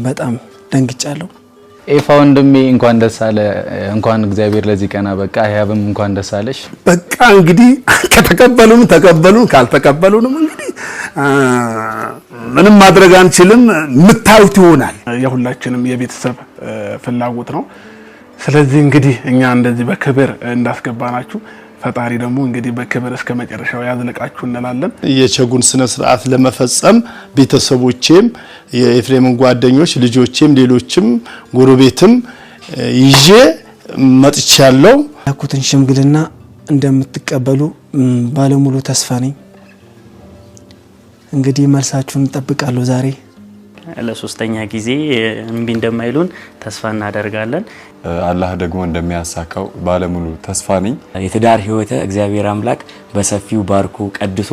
በጣም ደንግጫለሁ ኤፋ ወንድሜ እንኳን ደስ አለ እንኳን እግዚአብሔር ለዚህ ቀና በቃ ያብም እንኳን ደስ አለሽ በቃ እንግዲህ ከተቀበሉን ተቀበሉን ካልተቀበሉንም እንግዲህ ምንም ማድረግ አንችልም ምታዩት ይሆናል የሁላችንም የቤተሰብ ፍላጎት ነው ስለዚህ እንግዲህ እኛ እንደዚህ በክብር እንዳስገባናችሁ ፈጣሪ ደግሞ እንግዲህ በክብር እስከ መጨረሻው ያዝልቃችሁ እንላለን የቸጉን ስነ ስርዓት ለመፈጸም ቤተሰቦቼም የኤፍሬምን ጓደኞች ልጆቼም ሌሎችም ጎረቤትም ይዤ መጥቻለሁ ያኩትን ሽምግልና እንደምትቀበሉ ባለሙሉ ተስፋ ነኝ እንግዲህ መልሳችሁን ተጠብቃለሁ ዛሬ ለሶስተኛ ጊዜ እንቢ እንደማይሉን ተስፋ እናደርጋለን አላህ ደግሞ እንደሚያሳካው ባለሙሉ ተስፋ ነኝ የትዳር ህይወት እግዚአብሔር አምላክ በሰፊው ባርኮ ቀድሶ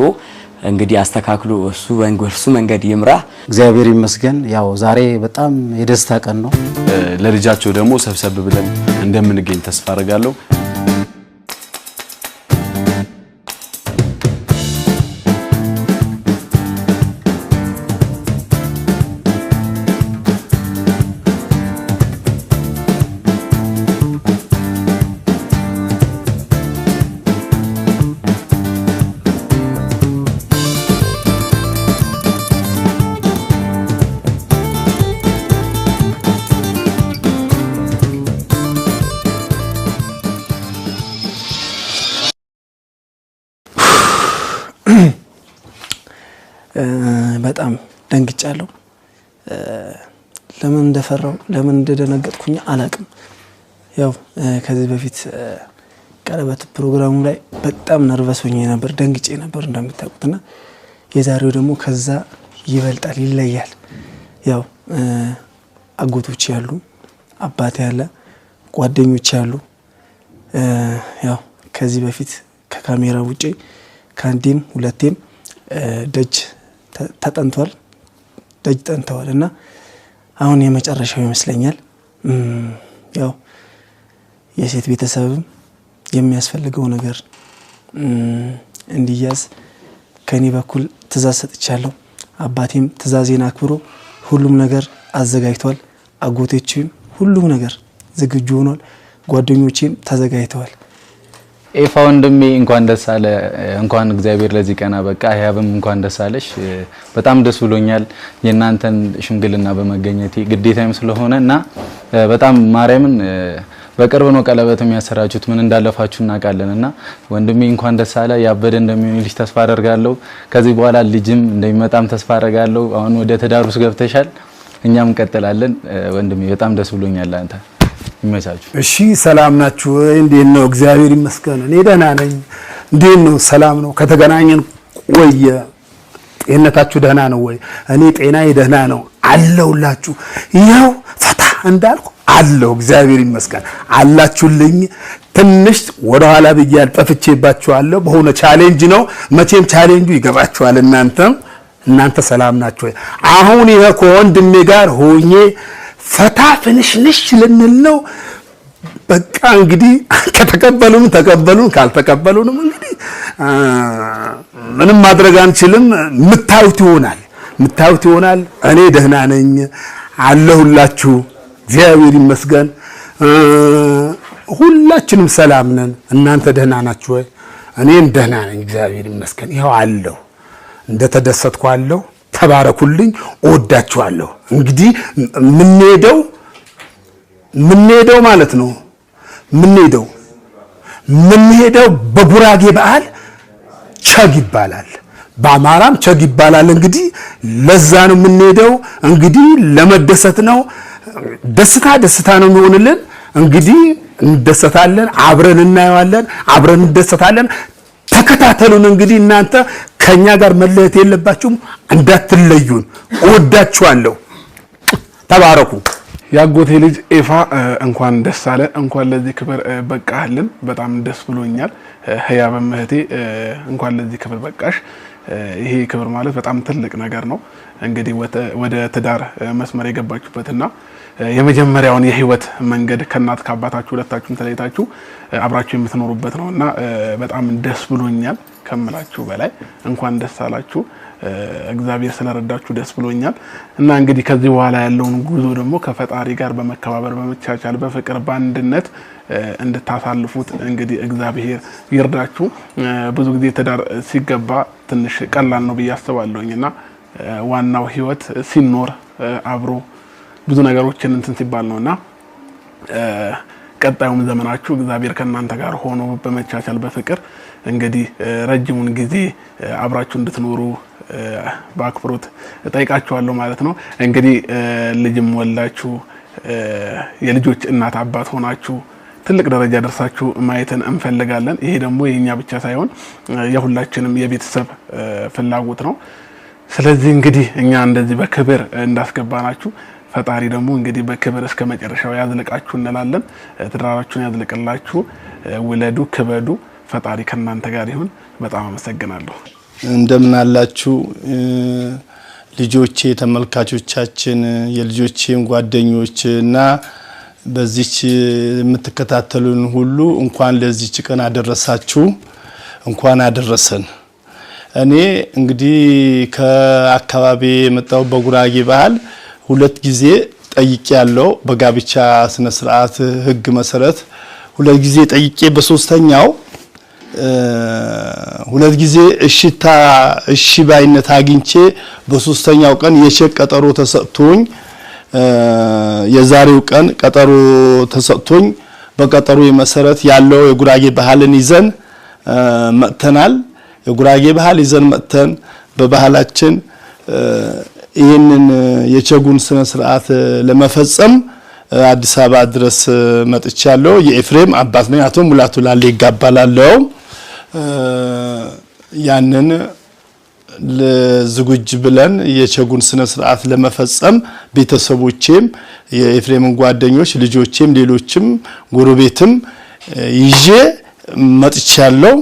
እንግዲህ አስተካክሎ እሱ መንገድ ይምራ እግዚአብሔር ይመስገን ያው ዛሬ በጣም የደስታ ቀን ነው ለልጃቸው ደግሞ ሰብሰብ ብለን እንደምንገኝ ተስፋ አደርጋለሁ በጣም ደንግጫለሁ ለምን እንደፈራው ለምን እንደደነገጥኩኝ አላቅም ያው ከዚህ በፊት ቀለበት ፕሮግራሙ ላይ በጣም ነርቨስ ሆኜ ነበር ደንግጬ ነበር እንደምታውቁትና የዛሬው ደግሞ ከዛ ይበልጣል ይለያል ያው አጎቶች ያሉ አባቴ ያለ ጓደኞች ያሉ ያው ከዚህ በፊት ከካሜራ ውጪ ካንዲም ሁለቴም ደጅ ተጠንቷል ደጅ ጠንተዋልና አሁን የመጨረሻው ይመስለኛል ያው የሴት ቤተሰብም የሚያስፈልገው ነገር እንዲያዝ ከኔ በኩል ትዛዝ ሰጥቻለሁ አባቴም ትዛዜን አክብሮ ሁሉም ነገር አዘጋጅቷል አጎቶቼም ሁሉም ነገር ዝግጁ ሆኗል ጓደኞቼም ተዘጋጅተዋል ኤፋ ወንድሜ እንኳን ደስ አለ እንኳን እግዚአብሔር ለዚህ ቀና በቃ ያብም እንኳን ደስ አለሽ በጣም ደስ ብሎኛል የናንተን ሽምግልና በመገኘቴ ግዴታም ስለሆነና በጣም ማርያምን በቅርብ ነው ቀለበት የሚያሰራችሁት ምን እንዳለፋችሁ እናቃለንና ወንድሜ እንኳን ደስ አለ ያበደ እንደሚሆንልሽ ተስፋ አደርጋለሁ ከዚህ በኋላ ልጅም እንደሚመጣም ተስፋ አደርጋለሁ አሁን ወደ ተዳሩስ ገብተሻል እኛም እንቀጥላለን ወንድሜ በጣም ደስ ብሎኛል አንተ ይመቻችሁ እሺ ሰላም ናችሁ እንዴት ነው እግዚአብሔር ይመስገን እኔ ደህና ነኝ እንዴት ነው ሰላም ነው ከተገናኘን ቆየ ጤንነታችሁ ደህና ነው ወይ እኔ ጤናዬ ደህና ነው አለውላችሁ ይሄው ፈታ እንዳልኩ አለው እግዚአብሔር ይመስገን አላችሁልኝ ትንሽ ወደ ኋላ ብያል ጠፍቼባችኋለሁ በሆነ ቻሌንጅ ነው መቼም ቻሌንጁ ይገባችኋል እናንተ ሰላም ናችሁ ወይ አሁን ይሄ ከወንድሜ ጋር ሆኜ ፈታ ፍንሽንሽ ልንል ነው በቃ እንግዲህ ከተቀበሉን ተቀበሉን ካልተቀበሉንም እንግዲህ ምንም ማድረግ አንችልም ምታዩት ይሆናል እኔ ደህና ነኝ አለሁላችሁ እግዚአብሔር ይመስገን ሁላችንም ሰላም ነን እናንተ ደህና ናችሁ ወይ እኔም ደህና ነኝ እግዚአብሔር ይመስገን ይሄው አለው እንደተደሰትኩ አለው ተባረኩልኝ ወዳችኋለሁ እንግዲህ ምንሄደው ማለት ነው ምንሄደው በጉራጌ በዓል ቸግ ይባላል በአማራም ቸግ ይባላል እንግዲህ ለዛ ነው ምንሄደው እንግዲህ ለመደሰት ነው ደስታ ነው የሚሆንልን እንግዲህ እንደሰታለን አብረን እናየዋለን አብረን እንደሰታለን ተከታተሉን እንግዲህ እናንተ ከኛ ጋር መለየት የለባችሁም እንዳትለዩን ወዳችኋለሁ ተባረኩ ያጎቴ ልጅ ኤፋ እንኳን ደስ አለ እንኳን ለዚህ ክብር በቃህልን በጣም ደስ ብሎኛል ህያብም እህቴ እንኳን ለዚህ ክብር በቃሽ ይሄ ክብር ማለት በጣም ትልቅ ነገር ነው እንግዲህ ወደ ትዳር መስመር የገባችሁበትና የመጀመሪያውን የህይወት መንገድ ከናት ከአባታችሁ ሁለታችሁም ተለይታችሁ አብራችሁ የምትኖሩበት ነውና በጣም ደስ ብሎኛል ከምላችሁ በላይ እንኳን ደስ አላችሁ። እግዚአብሔር ስለረዳችሁ ደስ ብሎኛል እና እንግዲህ ከዚህ በኋላ ያለውን ጉዞ ደግሞ ከፈጣሪ ጋር በመከባበር በመቻቻል በፍቅር በአንድነት እንድታሳልፉት እንግዲህ እግዚአብሔር ይርዳችሁ። ብዙ ጊዜ ትዳር ሲገባ ትንሽ ቀላል ነው ብዬ አስባለሁኝና ዋናው ህይወት ሲኖር አብሮ ብዙ ነገሮችን እንትን ሲባል ነውና ቀጣዩም ዘመናችሁ እግዚአብሔር ከናንተ ጋር ሆኖ በመቻቻል በፍቅር እንግዲህ ረጅሙን ጊዜ አብራችሁ እንድትኖሩ በአክብሮት ጠይቃችኋለሁ ማለት ነው። እንግዲህ ልጅም ወልዳችሁ የልጆች እናት አባት ሆናችሁ ትልቅ ደረጃ ደርሳችሁ ማየትን እንፈልጋለን። ይሄ ደግሞ የኛ ብቻ ሳይሆን የሁላችንም የቤተሰብ ፍላጎት ነው። ስለዚህ እንግዲህ እኛ እንደዚህ በክብር እንዳስገባናችሁ ፈጣሪ ደግሞ እንግዲህ በክብር እስከ መጨረሻው ያዝልቃችሁ እንላለን። ትዳራችሁን ያዝልቅላችሁ፣ ውለዱ፣ ክበዱ። ፈጣሪ ከናንተ ጋር ይሁን። በጣም አመሰግናለሁ። እንደምን አላችሁ ልጆቼ፣ ተመልካቾቻችን፣ የልጆቼም ጓደኞችና በዚች የምትከታተሉን ሁሉ እንኳን ለዚች ቀን አደረሳችሁ፣ እንኳን አደረሰን። እኔ እንግዲህ ከአካባቢ የመጣው በጉራጌ ባህል 2 ጊዜ ጠይቄ ያለው በጋብቻ ስነ ስርዓት ህግ መሰረት 2 ጊዜ ጠይቄ በሶስተኛው 2 ጊዜ እሺ ባይነት አግኝቼ በሶስተኛው ቀን የቼክ ቀጠሮ ተሰጥቶኝ የዛሬው ቀን ቀጠሮ ተሰጥቶኝ በቀጠሮ መሰረት ያለው የጉራጌ ባህልን ይዘን መጥተናል። የጉራጌ ባህል ይዘን መጥተን በባህላችን ይህንን የቸጉን ስነ ስርዓት ለመፈጸም አዲስ አበባ ድረስ መጥቻለሁ። የኤፍሬም አባት ነኝ። አቶ ሙላቱ ላሌ ይጋባላለው። ያንን ለዝግጅ ብለን የቸጉን ስነ ስርዓት ለመፈጸም ቤተሰቦቼም የኤፍሬምን ጓደኞች ልጆቼም ሌሎችም ጎረቤትም ይዤ መጥቻለሁ።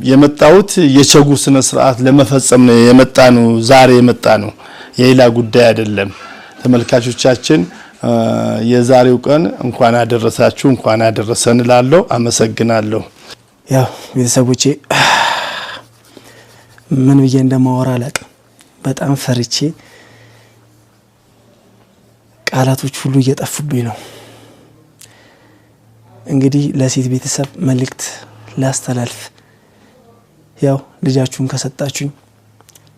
የመጣሁት የቸጉ ስነ ስርዓት ለመፈጸም ነው የመጣነው። ዛሬ የመጣነው የሌላ ጉዳይ አይደለም። ተመልካቾቻችን የዛሬው ቀን እንኳን አደረሳችሁ እንኳን አደረሰን እላለሁ። አመሰግናለሁ። ያው ቤተሰቦቼ ምን ብዬ እንደማወራ አላውቅም። በጣም ፈርቼ ቃላቶች ሁሉ እየጠፉብኝ ነው። እንግዲህ ለሴት ቤተሰብ መልእክት ላስተላልፍ። ያው ልጃችሁን ከሰጣችሁኝ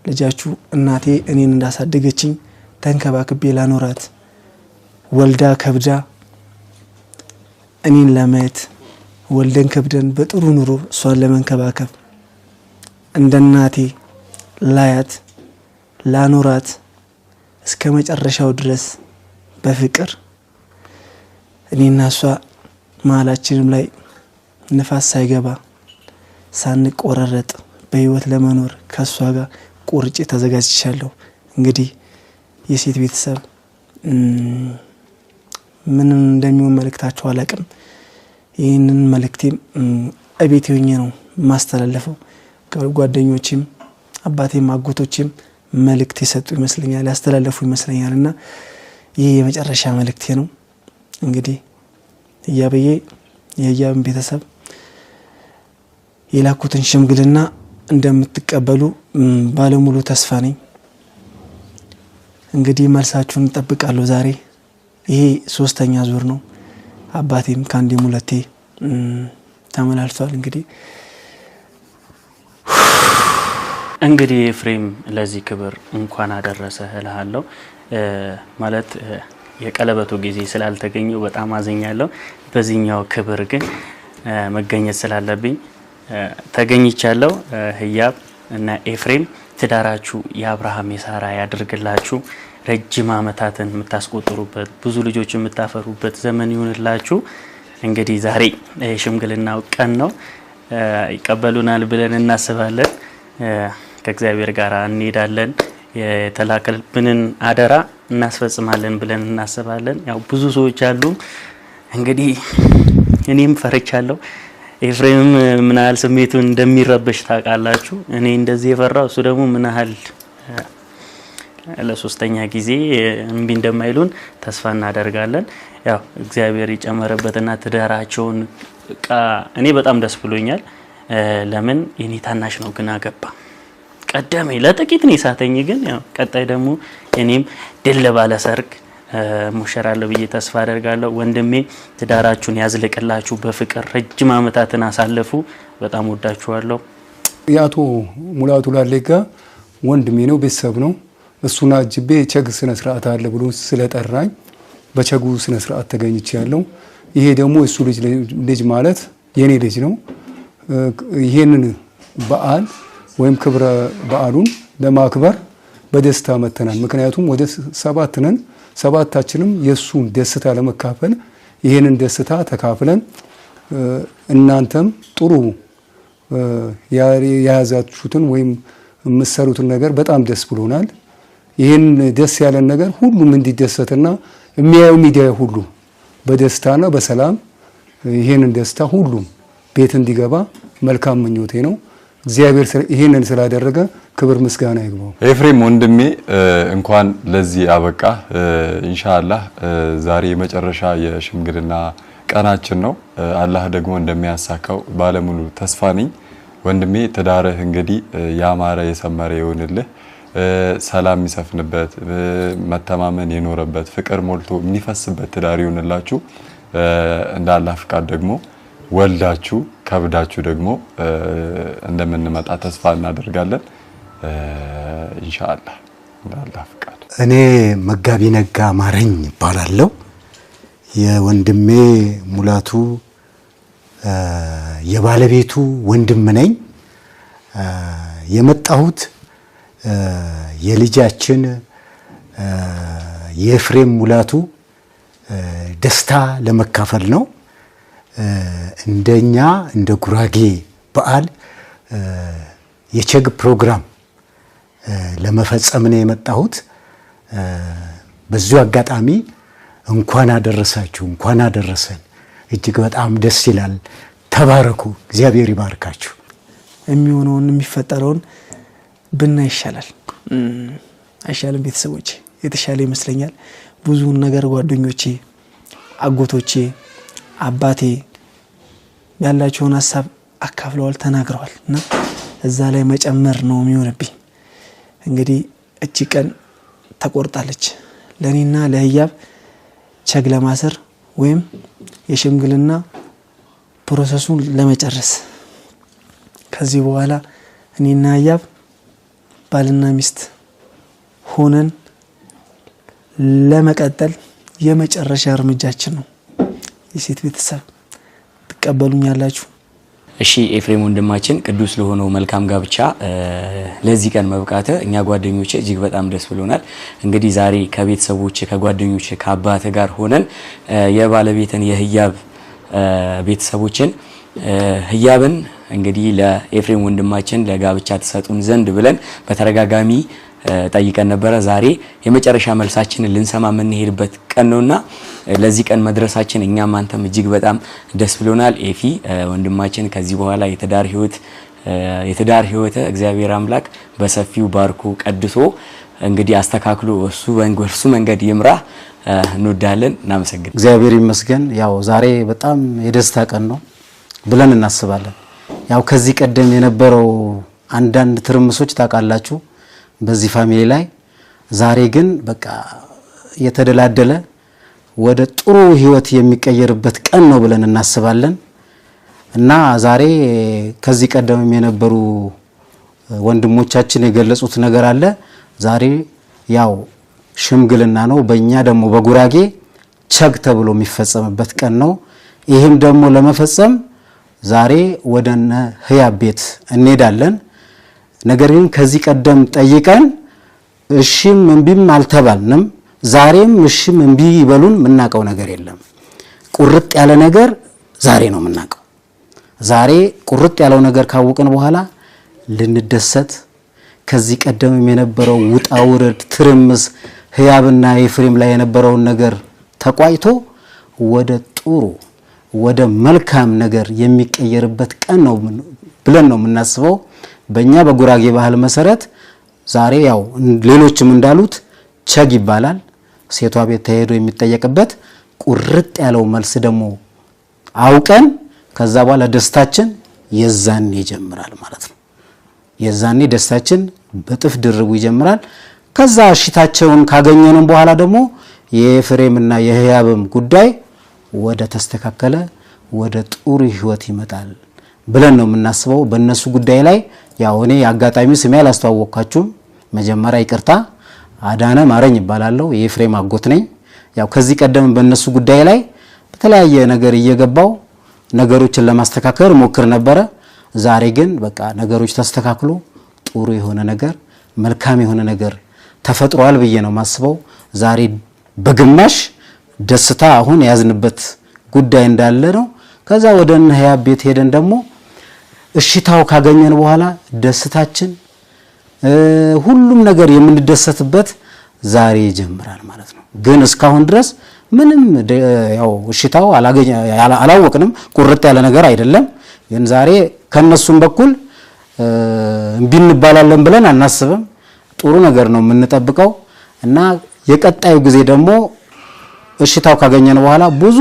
ልጃችሁ እናቴ እኔን እንዳሳደገችኝ ተንከባክቤ ላኖራት ወልዳ ከብዳ እኔን ለማየት ወልደን ከብደን በጥሩ ኑሮ እሷን ለመንከባከብ እንደ እናቴ ላያት ላኖራት እስከ መጨረሻው ድረስ በፍቅር እኔና እሷ ማላችንም ላይ ንፋስ ሳይገባ ሳንቆረረጥ በህይወት ለመኖር ከሷ ጋር ቁርጭ ተዘጋጅቻለሁ። እንግዲህ የሴት ቤተሰብ ምን እንደሚሆን መልእክታቸው አላቅም። ይህንን መልእክቴም እቤት ሆኜ ነው ማስተላለፈው። ጓደኞቼም አባቴም አጎቶቼም መልእክት የሰጡ ይመስለኛል ያስተላለፉ ይመስለኛልና ይሄ የመጨረሻ መልእክቴ ነው። እንግዲህ የያብን ቤተሰብ የላኩትን ሽምግልና እንደምትቀበሉ ባለሙሉ ተስፋ ነኝ። እንግዲህ መልሳችሁን እንጠብቃለሁ። ዛሬ ይሄ 3ኛ ዙር ነው። አባቴም ካንዴም ሁለቴ ተመላልሷል። እንግዲህ ኤፍሬም ለዚህ ክብር እንኳን አደረሰህ እልሃለሁ። ማለት የቀለበቱ ጊዜ ስላልተገኘው በጣም አዘኛለሁ። በዚህኛው ክብር ግን መገኘት ስላለብኝ ተገኝቻለሁ። ህያብ እና ኤፍሬም ትዳራችሁ የአብርሃም የሳራ ያድርግላችሁ። ረጅም ዓመታትን የምታስቆጥሩበት ብዙ ልጆች የምታፈሩበት ዘመን ይሁንላችሁ። እንግዲህ ዛሬ የሽምግልናው ቀን ነው። ይቀበሉናል ብለን እናስባለን። ከእግዚአብሔር ጋር እንሄዳለን። የተላከልብንን አደራ እናስፈጽማለን ብለን እናስባለን። ያው ብዙ ሰዎች አሉ። እንግዲህ እኔም ፈርቻለሁ። ኤፍሬም ምን ያህል ስሜቱን እንደሚረበሽ ታውቃላችሁ። እኔ እንደዚህ የፈራው እሱ ደግሞ ምን ያህል ለ3ኛ ጊዜ እምቢ እንደማይሉን ተስፋ እናደርጋለን። ያው እግዚአብሔር ይጨመረበትና ትዳራቸውን እኔ በጣም ደስ ብሎኛል። ለምን የኔ ታናሽ ነው ግን አገባ ቀደመ ለጥቂት ነው ሳተኝ ግን ያው ቀጣይ ደግሞ እኔም ድል ባለ ሰርግ ሙሽራለሁ ብዬ ተስፋ አደርጋለሁ ወንድሜ ትዳራችሁን ያዝልቅላችሁ በፍቅር ረጅም አመታትን አሳልፉ በጣም ወዳችኋለሁ ያቶ ሙላቱ ላለጋ ወንድሜ ነው ቤተሰብ ነው እሱና ጅቤ ቸግ ስነ ስርዓት አለ ብሎ ስለጠራኝ በቸጉ ስነ ስርዓት ተገኝቻለሁ ይሄ ደግሞ እሱ ልጅ ማለት የኔ ልጅ ነው ይሄንን በዓል ወይም ክብረ በዓሉን ለማክበር በደስታ መተናል ምክንያቱም ወደ 7 ነን ሰባታችንም የሱን ደስታ ለመካፈል ይሄንን ደስታ ተካፍለን እናንተም ጥሩ ያያዛችሁትን ወይም የምትሰሩትን ነገር በጣም ደስ ብሎናል ይሄን ደስ ያለን ነገር ሁሉም እንዲደሰትና የሚያዩ ሚዲያ ሁሉ በደስታና በሰላም ይሄንን ደስታ ሁሉም ቤት እንዲገባ መልካም ምኞቴ ነው እግዚአብሔር ይሄንን ስላደረገ ክብር ምስጋና ይግባው ኤፍሬም ወንድሜ እንኳን ለዚህ አበቃ ኢንሻአላህ ዛሬ መጨረሻ የሽምግልና ቀናችን ነው አላህ ደግሞ እንደሚያሳካው ባለሙሉ ተስፋ ነኝ ወንድሜ ተዳረህ እንግዲህ ያማረ የሰመረ ይሆንልህ ሰላም ይሰፍንበት መተማመን የኖረበት ፍቅር ሞልቶ የሚፈስበት ትዳር ይሆንላችሁ እንደ አላህ ፍቃድ ደግሞ ወልዳችሁ ከብዳችሁ ደግሞ እንደምንመጣ ተስፋ እናደርጋለን ኢንሻአላህ እንደ አላህ ፍቃድ እኔ መጋቢ ነጋ ማረኝ ይባላልው የወንድሜ ሙላቱ የባለቤቱ ወንድም ነኝ የመጣሁት የልጃችን የኤፍሬም ሙላቱ ደስታ ለመካፈል ነው እንደኛ እንደ ጉራጌ በዓል የቸግ ፕሮግራም ለመፈጸም ነው የመጣሁት በዚሁ አጋጣሚ እንኳን አደረሳችሁ እንኳን አደረሰን እጅግ በጣም ደስ ይላል ተባረኩ እግዚአብሔር ይባርካችሁ የሚሆነውን የሚፈጠረውን ብና ይሻላል አይሻልም ቤተሰቦቼ የተሻለ ይመስለኛል ብዙ ነገር ጓደኞቼ አጎቶቼ አባቴ ያላቸውን ሐሳብ አካፍለዋል ተናግረዋልና እዛ ላይ መጨመር ነው የሚሆንብኝ እንግዲህ እቺ ቀን ተቆርጣለች ለኔና ለህያብ ቸግ ለማሰር ወይም የሽምግልና ፕሮሰሱን ለመጨረስ ከዚህ በኋላ እኔና ህያብ ባልና ሚስት ሆነን ለመቀጠል የመጨረሻ እርምጃችን ነው የሴት ቤተሰብ ተቀበሉኛላችሁ እሺ ኤፍሬም ወንድማችን ቅዱስ ለሆነው መልካም ጋብቻ ለዚህ ቀን መብቃተ እኛ ጓደኞቼ እጅግ በጣም ደስ ብሎናል እንግዲህ ዛሬ ከቤተሰቦቼ ከጓደኞቼ ከአባቴ ጋር ሆነን የባለቤትን የህያብ ቤተሰቦችን ህያብን እንግዲህ ለኤፍሬም ወንድማችን ለጋብቻ ተሰጡን ዘንድ ብለን በተረጋጋሚ ጠይቀን ነበር ዛሬ የመጨረሻ መልሳችንን ልንሰማ የምንሄድበት ቀን ነውና ለዚህ ቀን መድረሳችን እኛም አንተም እጅግ በጣም ደስ ብሎናል ኤፊ ወንድማችን ከዚህ በኋላ የትዳር ህይወት እግዚአብሔር አምላክ በሰፊው ባርኮ ቀድሶ እንግዲህ አስተካክሎ እሱ መንገድ ይምራ እንወዳለን እናመሰግናለን እግዚአብሔር ይመስገን ያው ዛሬ በጣም የደስታ ቀን ነው ብለን እናስባለን ያው ከዚህ ቀደም የነበረው አንዳንድ ትርምሶች ታቃላችሁ በዚህ ፋሚሊ ላይ ዛሬ ግን በቃ የተደላደለ ወደ ጥሩ ህይወት የሚቀየርበት ቀን ነው ብለን እናስባለን እና ዛሬ ከዚህ ቀደም የነበሩ ወንድሞቻችን የገለጹት ነገር አለ ዛሬ ያው ሽምግልና ነው በእኛ ደግሞ በጉራጌ ቸግ ተብሎ የሚፈጸምበት ቀን ነው ይሄም ደግሞ ለመፈጸም ዛሬ ወደነ ህያብ ቤት እንሄዳለን ነገር ግን ከዚህ ቀደም ጠይቀን እሺም እንቢም አልተባልንም ዛሬም እሺም እንቢ ይበሉን ምናቀው ነገር የለም ቁርጥ ያለ ነገር ዛሬ ነው ምናቀው ዛሬ ቁርጥ ያለው ነገር ካወቀን በኋላ ልንደሰት ከዚህ ቀደም የነበረው ውጣውረድ ትርምስ ህያብና ኤፍሬም ላይ የነበረውን ነገር ተቋይቶ ወደ ጥሩ ወደ መልካም ነገር የሚቀየርበት ቀን ነው ብለን ነው የምናስበው በእኛ በጉራጌ ባህል መሰረት ዛሬ ያው ሌሎችም እንዳሉት ቸግ ይባላል ሴቷ ቤት ተሄዶ የሚጠየቅበት ቁርጥ ያለው መልስ ደግሞ አውቀን ከዛ በኋላ ደስታችን የዛኔ ይጀምራል ማለት ነው። የዛኔ ደስታችን በጥፍ ድርቡ ይጀምራል። ከዛ እሽታቸውን ካገኘንም በኋላ ደግሞ የኤፍሬምና የህያብም ጉዳይ ወደ ተስተካከለ ወደ ጥሩ ህይወት ይመጣል ብለን ነው የምናስበው። በእነሱ ጉዳይ ላይ ያው እኔ አጋጣሚ ስሜ አላስተዋወቅኳችሁም። መጀመሪያ ይቅርታ፣ አዳነ ማረኝ ይባላለሁ። የኤፍሬም አጎት ነኝ። ያው ከዚህ ቀደም በእነሱ ጉዳይ ላይ በተለያየ ነገር እየገባው ነገሮችን ለማስተካከል ሞክር ነበረ። ዛሬ ግን በቃ ነገሮች ተስተካክሎ ጥሩ የሆነ ነገር መልካም የሆነ ነገር ተፈጥሯል ብዬ ነው ማስበው። ዛሬ በግማሽ ደስታ አሁን ያዝንበት ጉዳይ እንዳለ ነው። ከዛ ወደ ህያብ ቤት ሄደን ደግሞ እሽታው ካገኘን በኋላ ደስታችን ሁሉም ነገር የምንደሰትበት ዛሬ ይጀምራል ማለት ነው። ግን እስካሁን ድረስ ምንም ያው እሽታው አላወቅንም። ቁርጥ ያለ ነገር አይደለም። ግን ዛሬ ከነሱም በኩል እምቢ እንባላለን ብለን አናስብም። ጥሩ ነገር ነው የምንጠብቀው እና የቀጣዩ ጊዜ ደግሞ እሽታው ካገኘን በኋላ ብዙ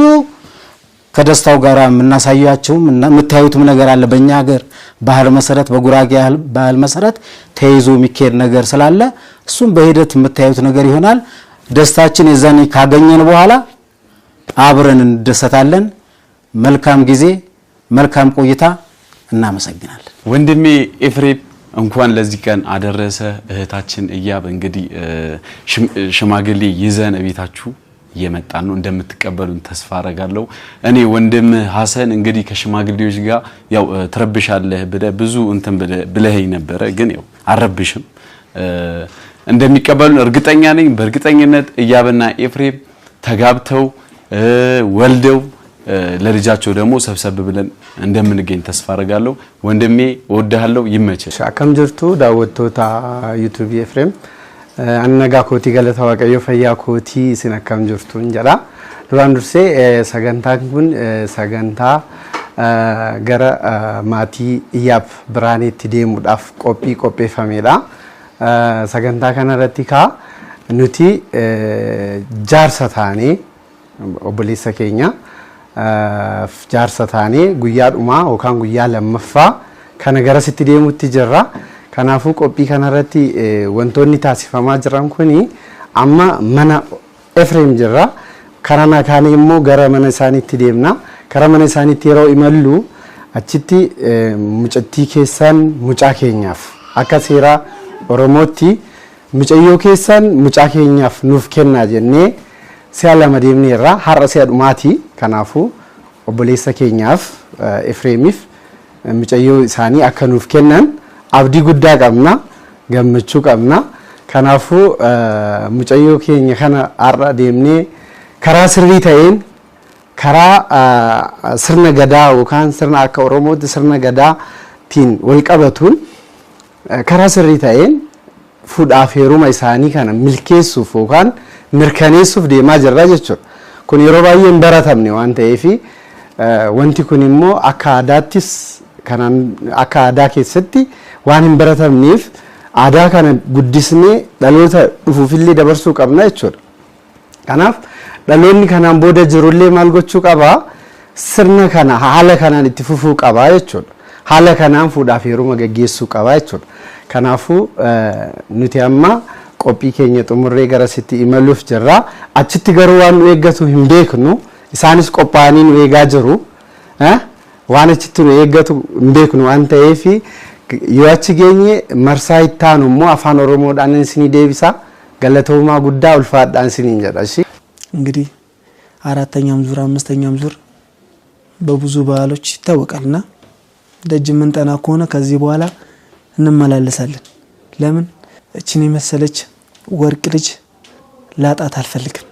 ከደስታው ጋር የምናሳያቸውም እና የምታዩትም ነገር አለ። በእኛ ሀገር ባህል መሰረት በጉራጌ ባህል መሰረት ተይዞ የሚካሄድ ነገር ስላለ እሱም በሂደት የምታዩት ነገር ይሆናል። ደስታችን የዛኔ ካገኘን በኋላ አብረን እንደሰታለን። መልካም ጊዜ፣ መልካም ቆይታ። እናመሰግናለን። ወንድሜ ኤፍሬም እንኳን ለዚህ ቀን አደረሰ። እህታችን እያብ እንግዲህ ሽማግሌ ይዘን ቤታችሁ እየመጣን ነው። እንደምትቀበሉን ተስፋ አረጋለሁ። እኔ ወንድም ሐሰን እንግዲህ ከሽማግሌዎች ጋር ያው ትረብሻለህ ብዙ እንትን ብለኸኝ ነበረ። ግን ያው አረብሽም እንደሚቀበሉን እርግጠኛ ነኝ። በእርግጠኝነት እያብና ኤፍሬም ተጋብተው ወልደው ለልጃቸው ደግሞ ሰብሰብ ብለን እንደምንገኝ ተስፋ አረጋለሁ። ወንድሜ እወድሃለሁ። ይመችህ። አከም ጅርቱ ዳወቶታ ዩቲዩብ ኤፍሬም አነጋ ኮቲ ገለታ ዋቀዮ ፈያ ኮቲ ሲነከም ጅርቱ እንጀራ ዱራን ዱርሴ ሰገንታን ኩን ሰገንታ ገረ ማቲ እያብ ብራኔት ዲሙዳፍ ቆጴፈሜዳ ሰገንታ ከነረቲካ ኑቲ ጃርሰታኔ ኦቦሌሰ ኬኛ ጃርሰታኔ ጉያዱማ ወካን ጉያ ለመፋ ከነገረ ሲትዴሙቲ ጀራ ከናፉ ቆጲ ከነረቲ ወንቶኒ ታሲፈማ ጅራን ኩኒ አማ መና ኤፍሬም ጅራ ከራና ካኔሞ ገረ መነሳኒቲ ዴምና ከረ መነሳኒቲ የሮ ይመሉ አቺቲ ሙጨቲ ኬሳን ሙጫ ኬኛፍ አከሴራ ኦሮሞቲ ሙጨዮ ኬሳን ሙጫ ኬኛፍ ኑፍ ኬና ጀኔ ሲያለ መዲምኒራ ሐረሰ ዱማቲ ከናፉ ኦቦሌሰ ኬኛፍ ኤፍሬሚፍ ሙጨዮ ሳኒ አከኑፍ ኬናን አብዲ ጉዳ ቀምና ገምቹ ቀምና ከናፉ ሙጨዮ ኬኛ ከና አራ ዴምኔ ከራ ስሪ ታይን ከራ ስርነ ገዳ ወካን ስርና አከ ኦሮሞት ስርነ ገዳ ቲን ወልቀበቱን ከራ ስሪ ታይን ፉድ አፌሩ ማይሳኒ ከና ሚልኬሱፍ ወካን ምርከኔሱፍ ዴማ ጀራ ጀቹ ኩን የሮባየን በረተም ነው አንተ ኤፊ ወንቲ ኩኒሞ አካዳቲስ ከናን አካዳ ኬሰቲ ዋንን በረተም ኒፍ አዳ ከነ ጉዲስኔ ዳሎታ ዱፉፊሊ ደበርሱ ቀብና ይቾ ከናፍ ዳሎኒ ከናን ቦደ ጅሩሌ ማልጎቹ ቀባ ስርነ ከና ሐለ ከናን ኢትፉፉ ቀባ ይቾ ሐለ ከናን ፉዳ ፌሩ መገጌሱ ቀባ ይቾ ከናፉ ኑቲያማ ቆጲ ኬኘ ጥሙሬ ገረሲቲ ኢመሉፍ ጀራ አችቲ ገሩዋን ወገቱ ህምቤክኑ ኢሳኒስ ቆጳኒን ወጋጀሩ ዋነችቲ ነው የገቱ ህምቤክኑ አንተ ኤፊ ይዋች ገኘ መርሳይታኑሞ አፋን ኦሮሞ ዳንስኒ ዴቢሳ ገለተውማ ጉዳ ulfaad ዳንስኒ እንጀራ። እሺ እንግዲህ አራተኛም ዙር አምስተኛም ዙር በብዙ ባህሎች ይታወቃልና ደጅ ምንጠና ከሆነ ከዚህ በኋላ እንመላለሳለን። ለምን እቺን የመሰለች ወርቅ ልጅ ላጣት አልፈልግም።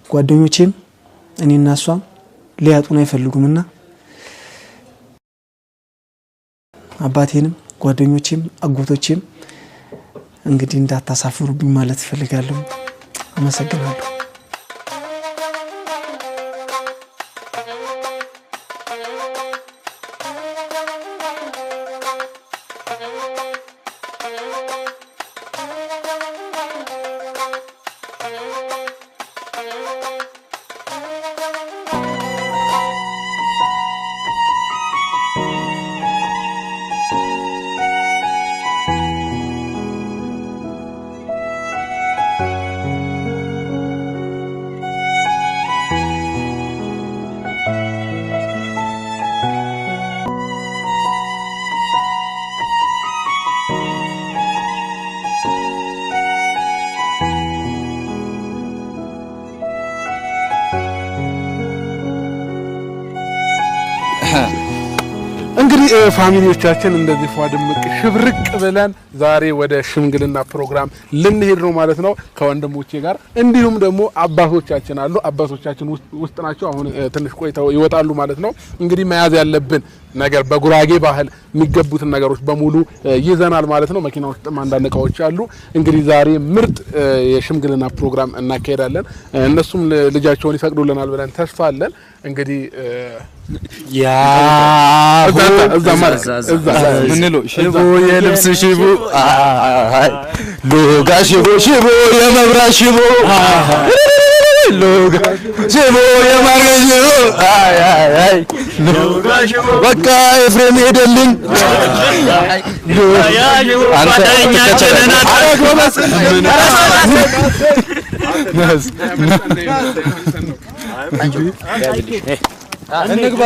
ጓደኞቼም እኔና እሷም ሊያጡን አይፈልጉምና አባቴንም ጓደኞቼም አጎቶቼም እንግዲህ እንዳታሳፍሩብኝ ማለት ፈልጋለሁ። አመሰግናለሁ። እንግዲህ ፋሚሊዎቻችን እንደዚህ ፏድምቅ ሽብርቅ ብለን ዛሬ ወደ ሽምግልና ፕሮግራም ልንሄድ ነው ማለት ነው ከወንድሞቼ ጋር እንዲሁም ደግሞ አባቶቻችን አሉ አባቶቻችን ውስጥ ናቸው አሁን ትንሽ ቆይተው ይወጣሉ ማለት ነው እንግዲህ መያዝ ያለብን ነገር በጉራጌ ባህል የሚገቡትን ነገሮች በሙሉ ይዘናል ማለት ነው መኪና ውስጥ አንዳንድ እቃዎች አሉ እንግዲህ ዛሬ ምርጥ የሽምግልና ፕሮግራም እናካሄዳለን እነሱም ልጃቸውን ይፈቅዱልናል ብለን ተስፋ አለን እንግዲህ ያ እዛ ምንለው ሽቦ የልብስ ሽቦ ሎጋ ሽቦ የመብራት ሽቦ ሎጋ ሽቦ የማርገዝ ሽቦ ሎጋ ሽቦ በቃ ኤፍሬም ሄደልኝ አንተ እንግባ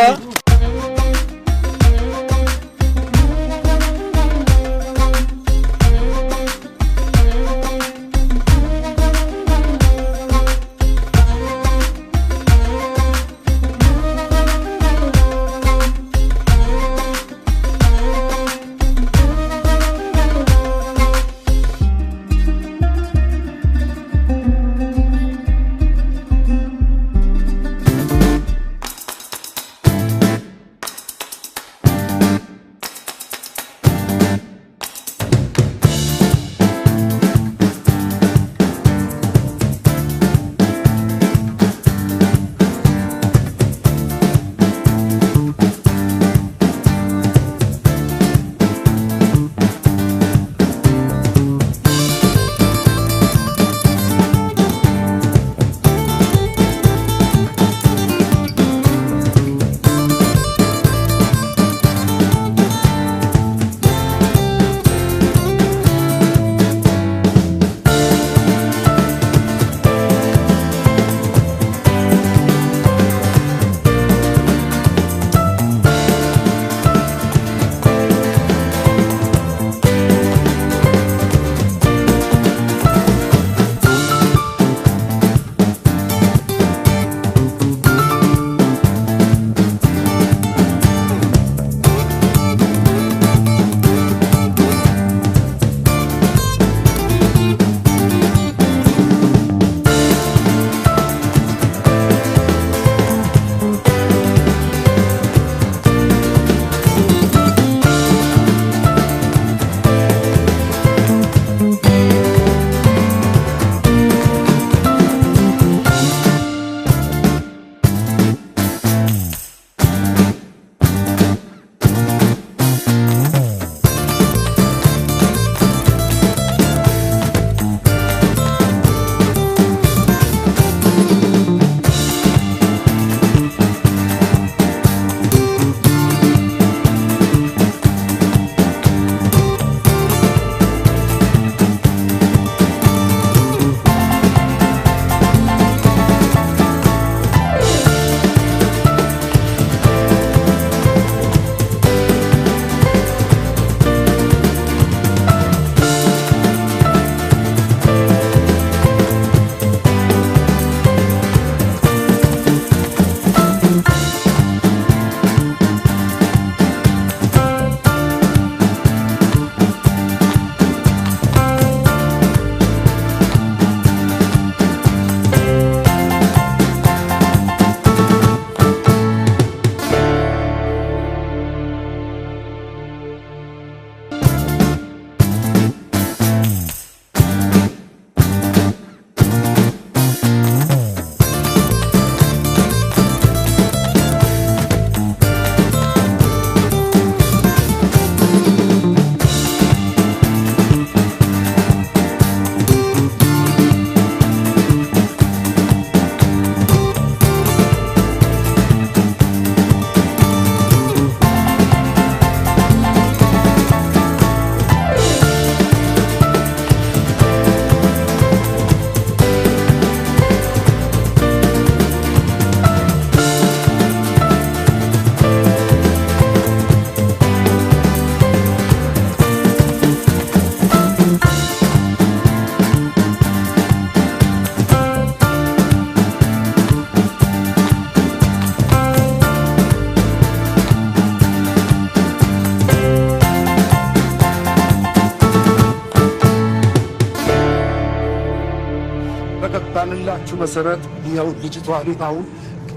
በገባንላችሁ መሰረት ይኸው ልጅቷ ቤት አሁን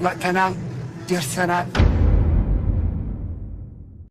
መጥተናል፣ ደርሰናል።